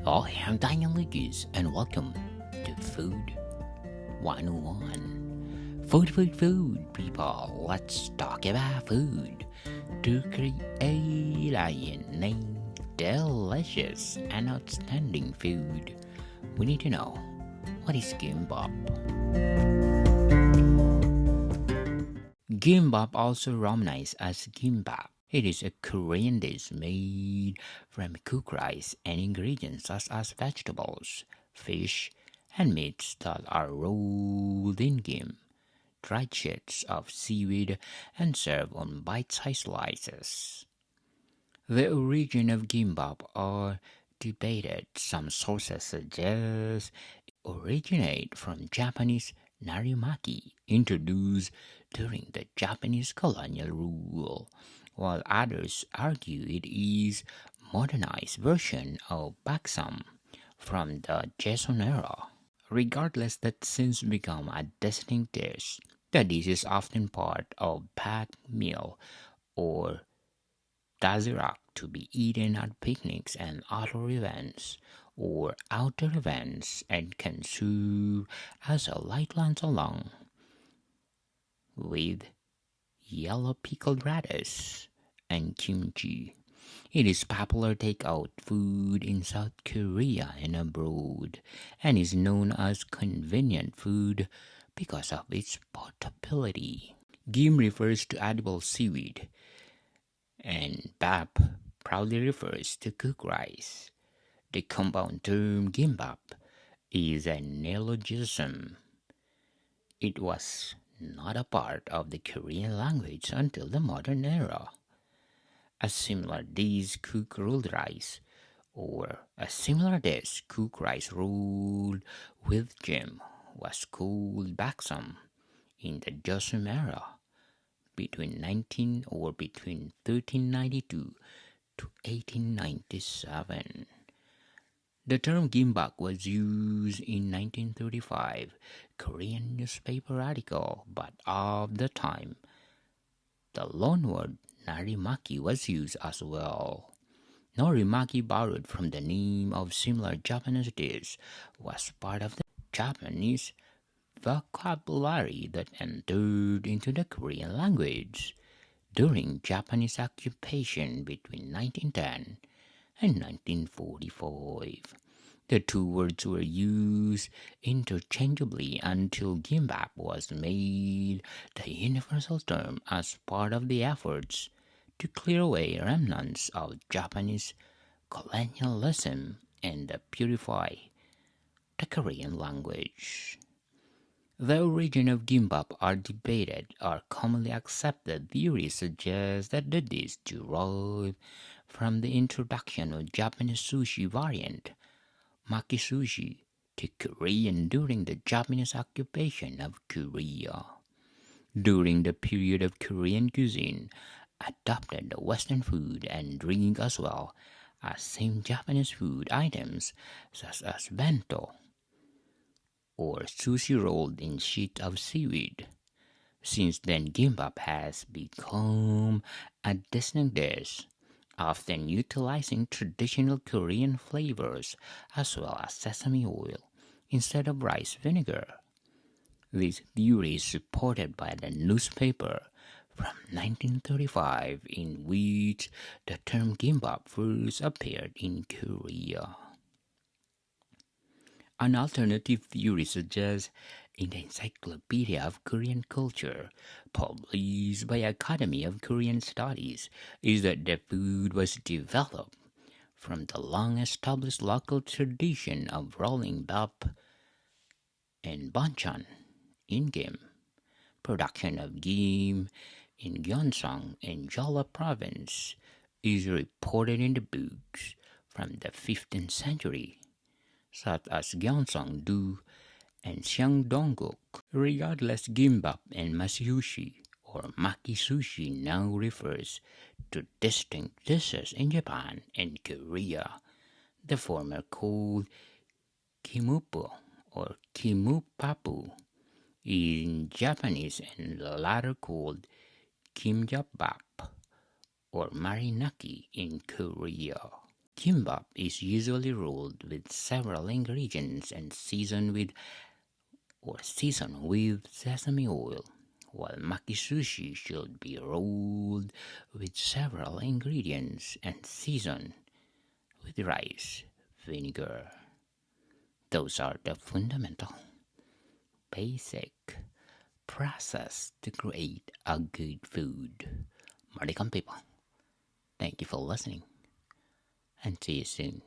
Oh, I'm Daniel Lucas, and welcome to Food 101. Food, people. Let's talk about food to create a unique, delicious, and outstanding food. We need to know what is Gimbap. Gimbap, also romanized as Gimbap. It is a Korean dish made from cooked rice and ingredients such as vegetables, fish, and meats that are rolled in gim, dried sheets of seaweed, and served on bite-sized slices. The origin of gimbap are debated. Some sources suggest it originated from Japanese narimaki, introduced during the Japanese colonial rule, while others argue it is modernized version of baksam from the Joseon era. Regardless, that since become a distinct dish, the dish is often part of pack meal or dazirak to be eaten at picnics and outdoor events or outdoor events and can serve as a light lunch along with yellow pickled radish and kimchi. It is popular takeout food in South Korea and abroad and is known as convenient food because of its portability. Gim refers to edible seaweed and bap proudly refers to cooked rice. The compound term gimbap is a neologism. It was not a part of the Korean language until the modern era. A similar dish cooked rolled rice or a similar dish cooked rice rolled with jam was called baksam in the Joseon era between 1392 to 1897. The term gimbap was used in 1935 Korean newspaper article, but of the time, the loanword narimaki was used as well. Norimaki, borrowed from the name of similar Japanese dish, was part of the Japanese vocabulary that entered into the Korean language during Japanese occupation between 1910 and 1945. The two words were used interchangeably until gimbap was made the universal term as part of the efforts to clear away remnants of Japanese colonialism and purify the Korean language. The origin of gimbap are debated. Are commonly accepted theories suggest that the dish derived from the introduction of Japanese sushi variant maki sushi to Korean during the Japanese occupation of Korea. During the period of Korean cuisine adopted the Western food and drink as well as same Japanese food items such as bento or sushi rolled in sheets of seaweed. Since then, gimbap has become a distinct dish, often utilizing traditional Korean flavors as well as sesame oil instead of rice vinegar. This theory is supported by the newspaper from 1935 in which the term gimbap first appeared in Korea. An alternative theory suggests in the Encyclopedia of Korean Culture, published by Academy of Korean Studies, is that the food was developed from the long-established local tradition of rolling bap and banchan in gim. Production of gim in Gyeongsang and Jeolla province is reported in the books from the 15th century, such as Gyeongsang-do and Sangdongguk. Regardless, gimbap and masushi or maki sushi now refers to distinct dishes in Japan and Korea. The former called kimupo or kimupapu in Japanese and the latter called kimjapbap or marinaki in Korea. Gimbap is usually rolled with several ingredients and seasoned with sesame oil, while maki sushi should be rolled with several ingredients and seasoned with rice vinegar. Those are the fundamental, basic process to create a good food. Maricom people, thank you for listening and see you soon.